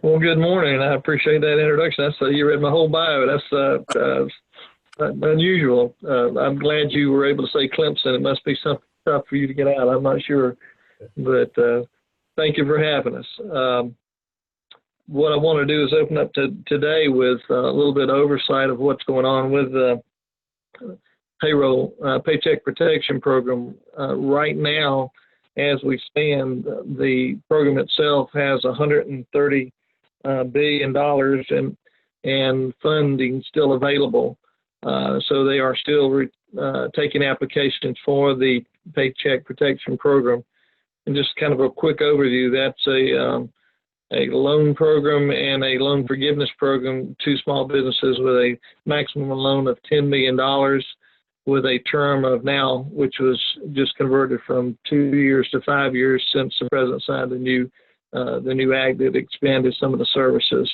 Well, good morning. I appreciate that introduction. You read my whole bio. That's unusual. I'm glad you were able to say Clemson. It must be something tough for you to get out. I'm not sure, but thank you for having us. What I want to do is open up today with a little bit of oversight of what's going on with the payroll paycheck protection program. Right now, as we stand, the program itself has $130 billion and funding still available. So they are still taking applications for the Paycheck Protection Program. And just kind of a quick overview, that's a loan program and a loan forgiveness program to small businesses with a maximum loan of $10 million with a term of now, which was just converted from 2 years to 5 years since the president signed the new act that expanded some of the services.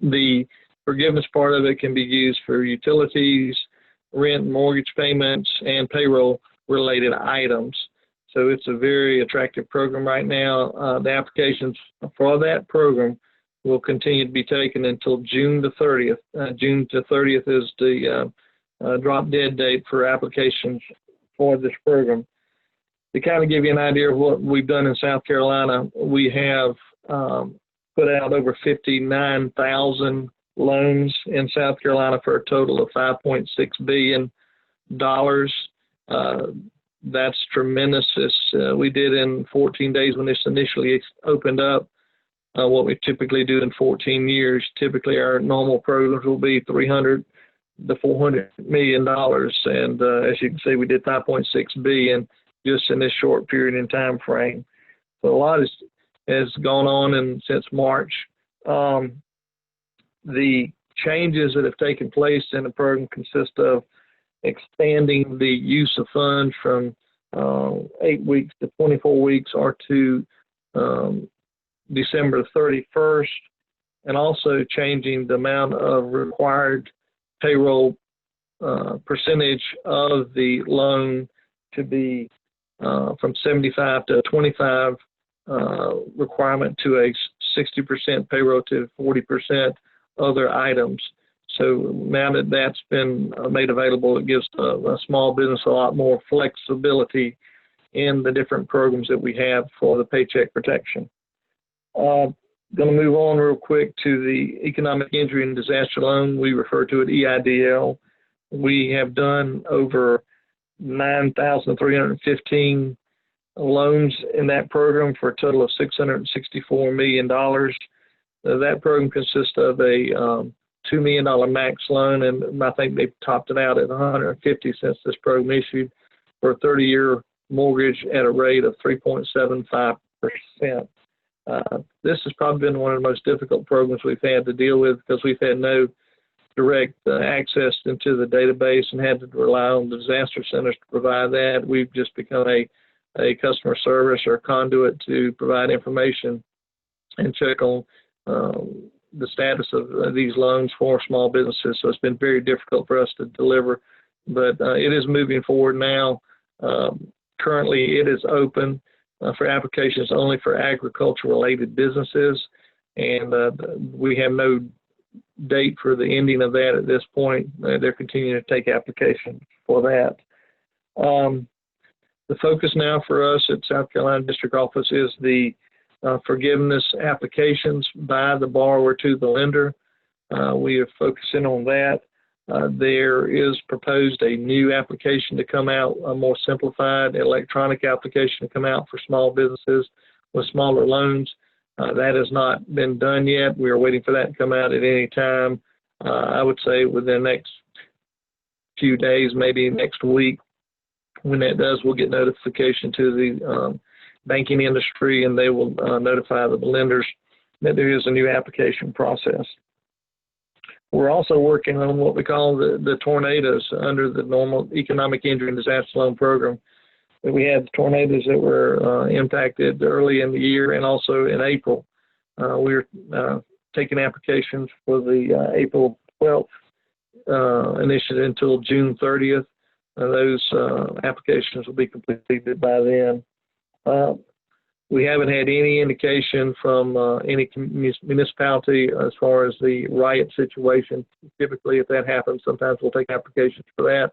The forgiveness part of it can be used for utilities, rent and mortgage payments, and payroll-related items. So it's a very attractive program right now. The applications for that program will continue to be taken until June the 30th. June the 30th is the drop dead date for applications for this program. To kind of give you an idea of what we've done in South Carolina, we have put out over 59,000 loans in South Carolina for a total of $5.6 billion. That's tremendous. We did in 14 days when this initially opened up. What we typically do in 14 years, typically our normal programs will be $300 to $400 million. And as you can see, we did $5.6 billion just in this short period in time frame. So a lot has gone on since March. The changes that have taken place in the program consist of expanding the use of funds from 8 weeks to 24 weeks or to December 31st, and also changing the amount of required payroll percentage of the loan to be from 75 to 25 requirement to a 60% payroll to 40% other items. So now that that's been made available, it gives a small business a lot more flexibility in the different programs that we have for the paycheck protection. Going to move on real quick to the economic injury and disaster loan. We refer to it EIDL. We have done over 9,315 loans in that program for a total of $664 million. That program consists of a $2 million max loan, and I think they've topped it out at $150 since this program issued, for a 30-year mortgage at a rate of 3.75%. This has probably been one of the most difficult programs we've had to deal with because we've had no direct access into the database and had to rely on the disaster centers to provide that. We've just become a customer service or conduit to provide information and check on the status of these loans for small businesses. So it's been very difficult for us to deliver, but it is moving forward now. Currently, it is open for applications only for agriculture-related businesses, and we have no date for the ending of that at this point. They're continuing to take applications for that. The focus now for us at South Carolina District Office is the forgiveness applications by the borrower to the lender. We are focusing on that. There is proposed a new application to come out, a more simplified electronic application to come out for small businesses with smaller loans. That has not been done yet. We are waiting for that to come out at any time. I would say within the next few days, maybe next week. When that does, we'll get notification to the banking industry, and they will notify the lenders that there is a new application process. We're also working on what we call the tornadoes under the normal economic injury and disaster loan program. We had tornadoes that were impacted early in the year and also in April. We're taking applications for the April 12th initiative until June 30th. Those applications will be completed by then. We haven't had any indication from any municipality as far as the riot situation. Typically, if that happens, sometimes we'll take applications for that,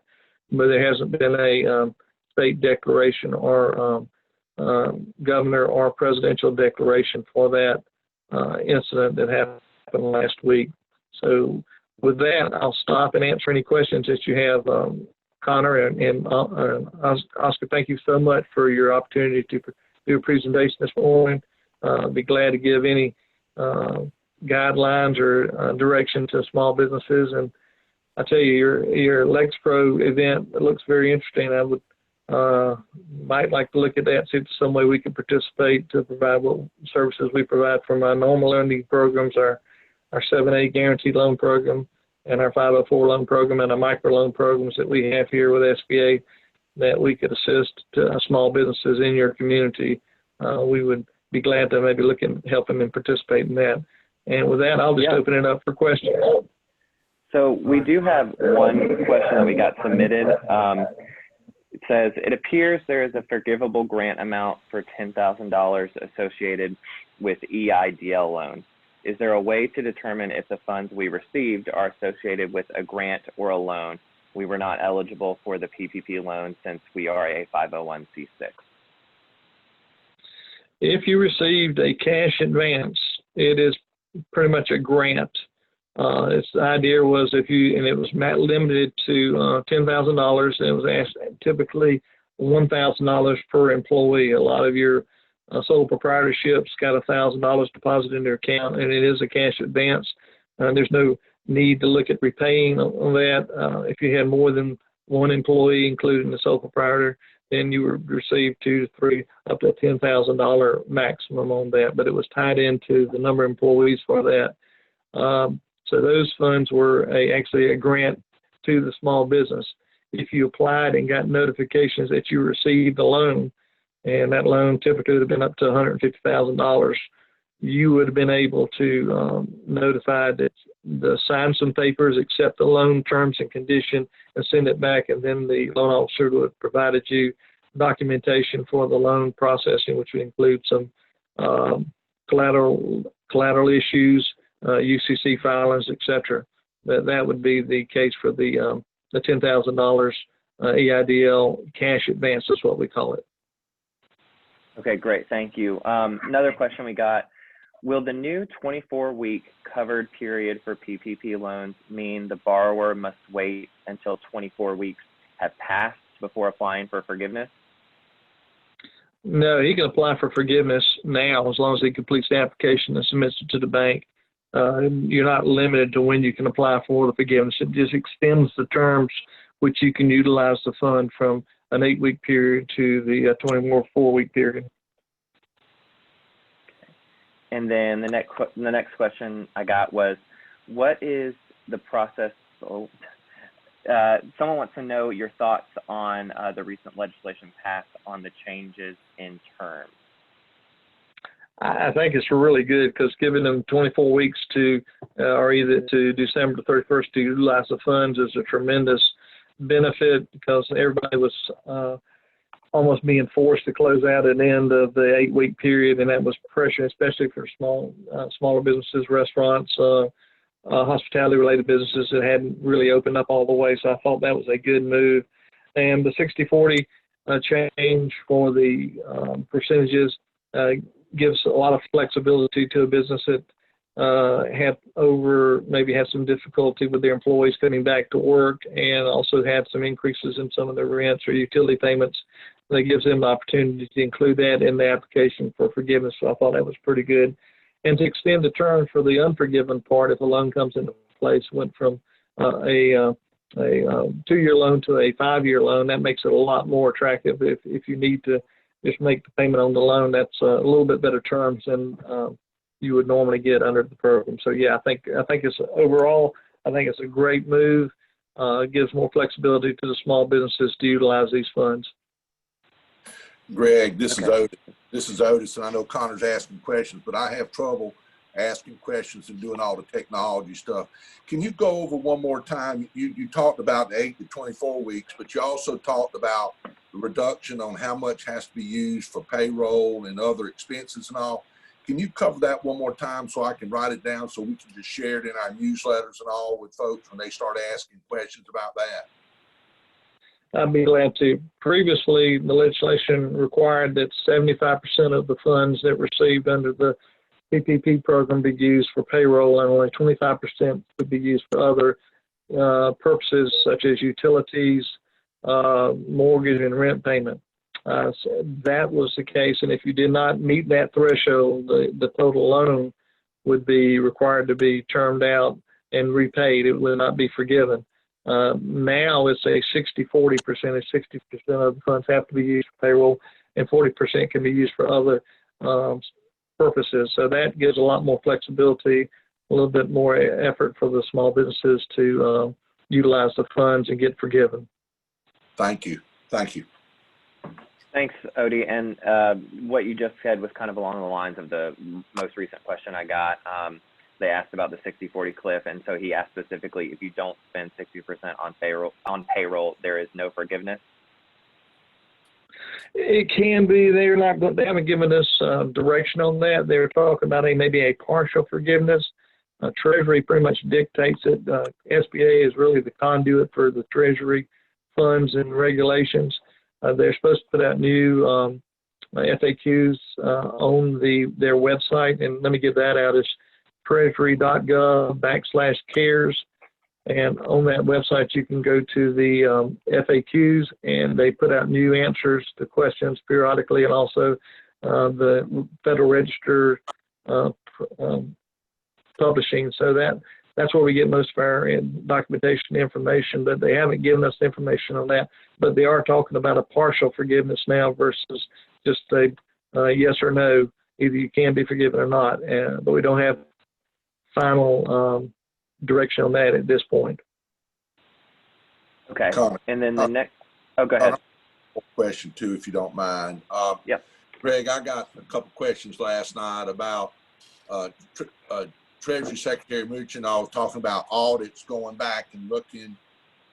but there hasn't been a state declaration or governor or presidential declaration for that incident that happened last week. So with that, I'll stop and answer any questions that you have, Connor and Oscar. Thank you so much for your opportunity to do a presentation this morning. Be glad to give any guidelines or direction to small businesses. And I tell you, your Lexpro event, it looks very interesting. I would might like to look at that, see if there's some way we can participate to provide what services we provide from our normal lending programs, our 7(a) guaranteed loan program, and our 504 loan program, and our micro loan programs that we have here with SBA, that we could assist small businesses in your community. We would be glad to maybe look and help them and participate in that. And with that, I'll just open it up for questions. So we do have one question that we got submitted. It says, it appears there is a forgivable grant amount for $10,000 associated with EIDL loans. Is there a way to determine if the funds we received are associated with a grant or a loan? We were not eligible for the PPP loan since we are a 501c6. If you received a cash advance, it is pretty much a grant. The idea was and it was limited to $10,000. It was asked typically $1,000 per employee. A lot of your sole proprietorships got $1,000 deposited in their account, and it is a cash advance. There's no need to look at repaying on that. If you had more than one employee, including the sole proprietor, then you would receive $2 to $3 up to $10,000 maximum on that. But it was tied into the number of employees for that. So those funds were actually a grant to the small business. If you applied and got notifications that you received a loan, and that loan typically would have been up to $150,000, you would have been able to notify that sign some papers, accept the loan terms and condition, and send it back, and then the loan officer would have provided you documentation for the loan processing, which would include some collateral issues, UCC filings, etc. That would be the case for the $10,000 EIDL cash advance is what we call it. Okay, great, thank you. Another question we got, will the new 24-week covered period for PPP loans mean the borrower must wait until 24 weeks have passed before applying for forgiveness? No, he can apply for forgiveness now as long as he completes the application and submits it to the bank. You're not limited to when you can apply for the forgiveness. It just extends the terms which you can utilize the fund from an 8-week period to the 24-week period. And then the next question I got was, what is the process? Someone wants to know your thoughts on the recent legislation passed on the changes in terms. I think it's really good because giving them 24 weeks to, or either to December 31st to utilize the funds is a tremendous benefit because everybody was almost being forced to close out at the end of the 8-week period, and that was pressure, especially for smaller businesses, restaurants, hospitality-related businesses that hadn't really opened up all the way. So I thought that was a good move. And the 60-40 change for the percentages gives a lot of flexibility to a business that maybe had some difficulty with their employees coming back to work and also had some increases in some of their rents or utility payments. That gives them the opportunity to include that in the application for forgiveness. So I thought that was pretty good. And to extend the term for the unforgiven part, if a loan comes into place, went from a 2-year loan to a 5-year loan, that makes it a lot more attractive. If you need to just make the payment on the loan, that's a little bit better terms than you would normally get under the program. So yeah, I think it's overall, I think it's a great move. It gives more flexibility to the small businesses to utilize these funds. Greg, this is Otis, and I know Connor's asking questions, but I have trouble asking questions and doing all the technology stuff. Can you go over one more time? You talked about the 8 to 24 weeks, but you also talked about reduction on how much has to be used for payroll and other expenses and all. Can you cover that one more time so I can write it down so we can just share it in our newsletters and all with folks when they start asking questions about that? I'd be glad to. Previously, the legislation required that 75% of the funds that received under the PPP program be used for payroll, and only 25% would be used for other purposes such as utilities, mortgage, and rent payment. So that was the case, and if you did not meet that threshold, the total loan would be required to be termed out and repaid. It would not be forgiven. Now it's a 60-40 percentage. 60% of the funds have to be used for payroll, and 40% can be used for other purposes. So that gives a lot more flexibility, a little bit more effort for the small businesses to utilize the funds and get forgiven. Thank you. Thank you. Thanks, Odie. And what you just said was kind of along the lines of the most recent question I got. They asked about the 60-40 cliff, and so he asked specifically, if you don't spend 60% on payroll, there is no forgiveness. It can be. They haven't given us direction on that. They're talking about maybe a partial forgiveness. Treasury pretty much dictates it. SBA is really the conduit for the Treasury funds and regulations. They're supposed to put out new FAQs on their website, and let me give that out. It's treasury.gov/cares, and on that website you can go to the FAQs, and they put out new answers to questions periodically, and also the Federal Register publishing. So that's where we get most of our documentation information, but they haven't given us information on that. But they are talking about a partial forgiveness now versus just a yes or no, either you can be forgiven or not. But we don't have final direction on that at this point. Okay. And then the next, oh, go ahead. Question too, if you don't mind. Yep. Greg, I got a couple questions last night about Treasury Secretary Muchinov talking about audits, going back and looking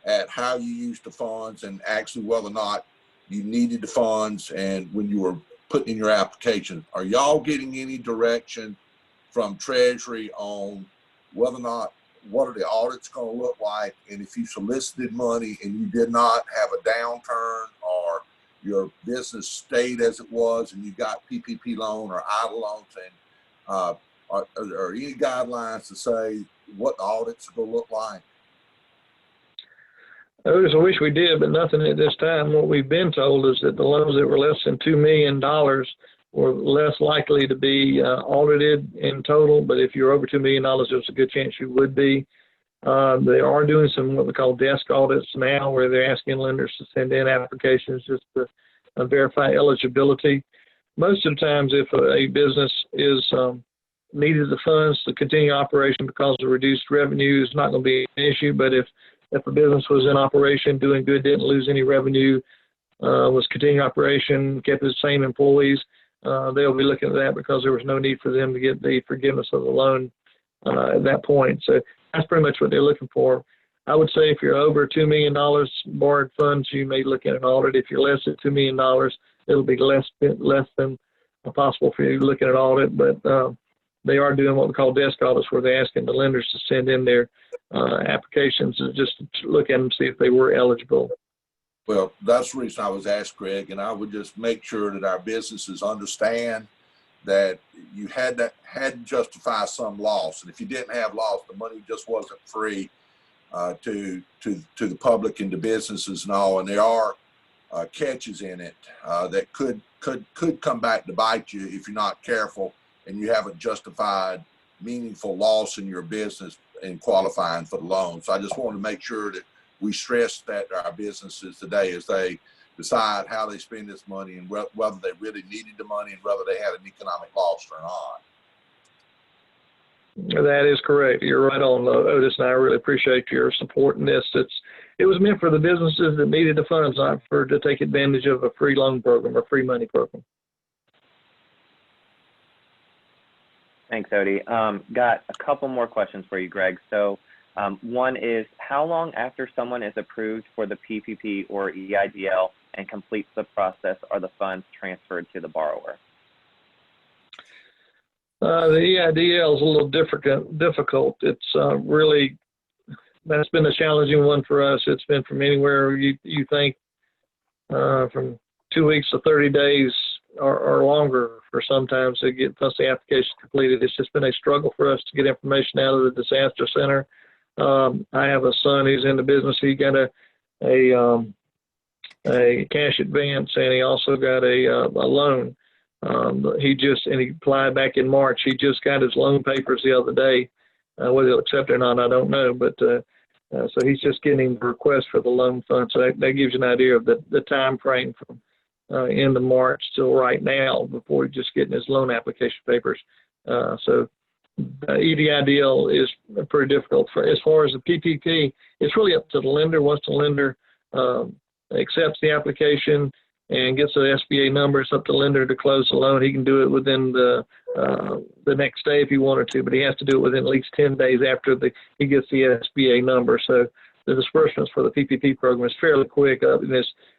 at how you used the funds and actually whether or not you needed the funds and when you were putting in your application. Are y'all getting any direction from Treasury on whether or not, what are the audits going to look like? And if you solicited money and you did not have a downturn, or your business stayed as it was and you got PPP loan or EIDL loans, and are there any guidelines to say what the audits are going to look like? I wish we did, but nothing at this time. What we've been told is that the loans that were less than $2 million were less likely to be audited in total, but if you're over $2 million, there's a good chance you would be. They are doing some what we call desk audits now, where they're asking lenders to send in applications just to verify eligibility. Most of the times, if a business is needed the funds to continue operation because of reduced revenue, is not going to be an issue. But if a business was in operation, doing good, didn't lose any revenue, was continuing operation, kept the same employees, they'll be looking at that because there was no need for them to get the forgiveness of the loan at that point. So that's pretty much what they're looking for. I would say if you're over $2 million borrowed funds, you may look at an audit. If you're less than $2 million, it'll be less than possible for you to look at an audit. But they are doing what we call desk audits, where they're asking the lenders to send in their applications and just look at them, see if they were eligible. Well, that's the reason I was asked, Greg, and I would just make sure that our businesses understand that you had to justify some loss, and if you didn't have loss, the money just wasn't free to the public and to businesses and all. And there are catches in it that could come back to bite you if you're not careful and you haven't justified meaningful loss in your business in qualifying for the loan. So I just wanted to make sure that we stress that to our businesses today as they decide how they spend this money and whether they really needed the money and whether they had an economic loss or not. That is correct. You're right on, Otis, and I really appreciate your support in this. It was meant for the businesses that needed the funds, not to take advantage of a free loan program or free money program. Thanks, Odie. Got a couple more questions for you, Greg. So one is, how long after someone is approved for the PPP or EIDL and completes the process, are the funds transferred to the borrower? The EIDL is a little difficult. It's really, that's been a challenging one for us. It's been from anywhere you think from 2 weeks to 30 days or longer for sometimes to get once the application completed. It's just been a struggle for us to get information out of the disaster center. I have a son who's in the business. He got a cash advance, and he also got a loan. He applied back in March. He just got his loan papers the other day. Whether he'll accept it or not, I don't know. But so he's just getting the request for the loan fund. So that gives you an idea of the time frame from end of March till right now before he's just getting his loan application papers. So EIDL is pretty difficult. As far as the PPP, it's really up to the lender. Once the lender accepts the application and gets the SBA number, it's up to the lender to close the loan. He can do it within the next day if he wanted to, but he has to do it within at least 10 days after he gets the SBA number. So the disbursements for the PPP program is fairly quick.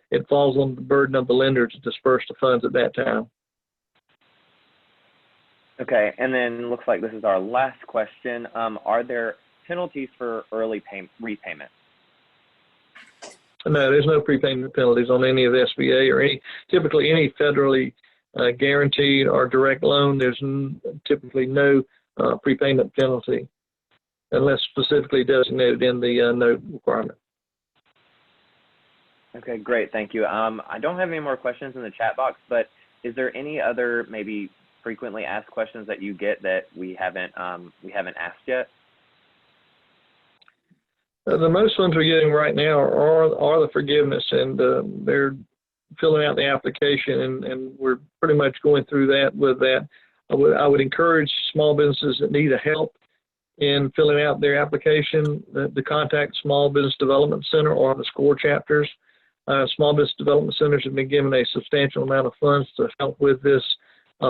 It falls on the burden of the lender to disperse the funds at that time. Okay, and then looks like this is our last question. Are there penalties for early repayment? No, there's no prepayment penalties on any of the SBA or typically any federally guaranteed or direct loan. There's typically no prepayment penalty unless specifically designated in the note requirement. Okay, great, thank you. I don't have any more questions in the chat box, but is there any other maybe frequently asked questions that you get that we haven't asked yet? The most ones we're getting right now are the forgiveness, and they're filling out the application, and we're pretty much going through that with that. I would encourage small businesses that need help in filling out their application to contact Small Business Development Center or the SCORE chapters. Small Business Development Centers have been given a substantial amount of funds to help with this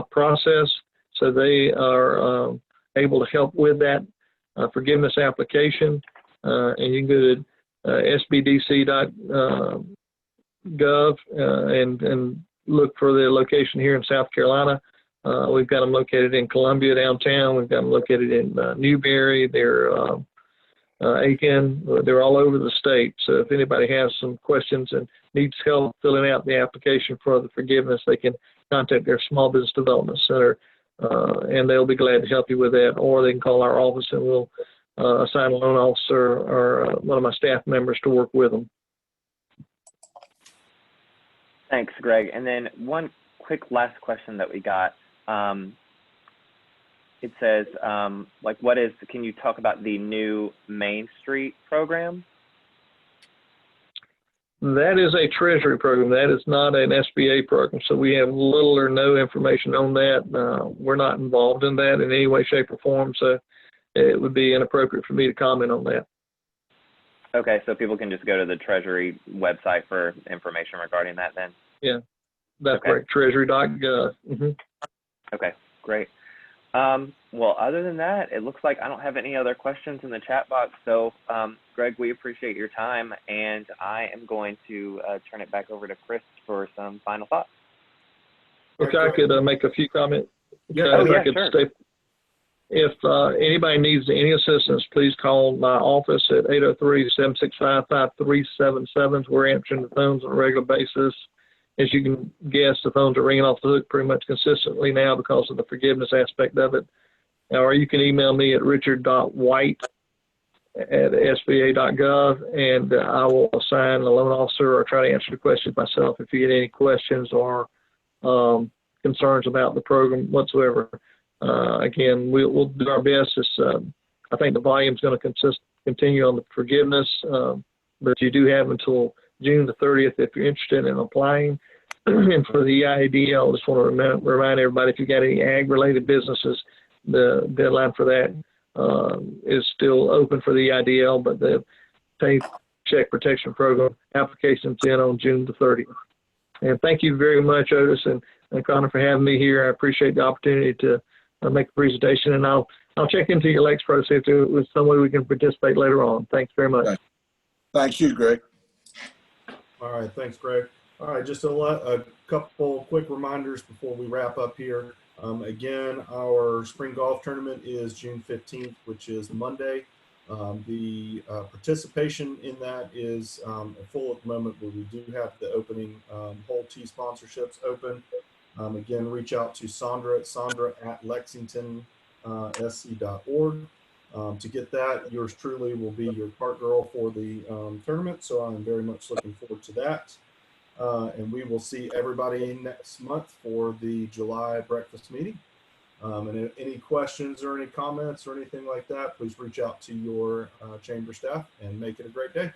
process, so they are able to help with that forgiveness application. And you can go to sbdc.gov and look for the location here in South Carolina. We've got them located in Columbia downtown. We've got them located in Newberry. They're Aiken. They're all over the state. So if anybody has some questions and needs help filling out the application for the forgiveness, they can contact their Small Business Development Center, and they'll be glad to help you with that. Or they can call our office, and we'll assign a loan officer or one of my staff members to work with them. Thanks, Greg. And then one quick last question that we got. It says, can you talk about the new Main Street program? That is a Treasury program. That is not an SBA program. So we have little or no information on that. We're not involved in that in any way, shape, or form. So it would be inappropriate for me to comment on that. Okay, so people can just go to the Treasury website for information regarding that then? Yeah, that's correct, treasury.gov. Mm-hmm. Okay, great. Well, other than that, it looks like I don't have any other questions in the chat box. So, Greg, we appreciate your time, and I am going to turn it back over to Chris for some final thoughts. Okay, I could make a few comments. Yeah, sure. If anybody needs any assistance, please call my office at 803-765-5377. We're answering the phones on a regular basis. As you can guess, the phones are ringing off the hook pretty much consistently now because of the forgiveness aspect of it. Or you can email me at richard.white@sba.gov, and I will assign a loan officer or try to answer the questions myself if you get any questions or concerns about the program whatsoever. Again, we'll do our best. I think the volume is going to continue on the forgiveness, but you do have until June the 30th if you're interested in applying. And for the EIDL, I just want to remind everybody, if you've got any ag-related businesses, the deadline for that is still open for the EIDL, but the Paycheck Protection Program application's in on June the 30th. And thank you very much, Otis and Connor, for having me here. I appreciate the opportunity to make a presentation, and I'll check into your Lexpro, see if there was some way we can participate later on. Thanks very much. Thank you, Greg. All right, thanks, Greg. All right, just a couple quick reminders before we wrap up here. Again, our spring golf tournament is June 15th, which is Monday. The participation in that is full at the moment, but we do have the opening hole tee sponsorships open. Again, reach out to Sandra at lexingtonsc.org. To get that, yours truly will be your cart girl for the tournament. So I'm very much looking forward to that. And we will see everybody next month for the July breakfast meeting. And any questions or any comments or anything like that, please reach out to your chamber staff and make it a great day.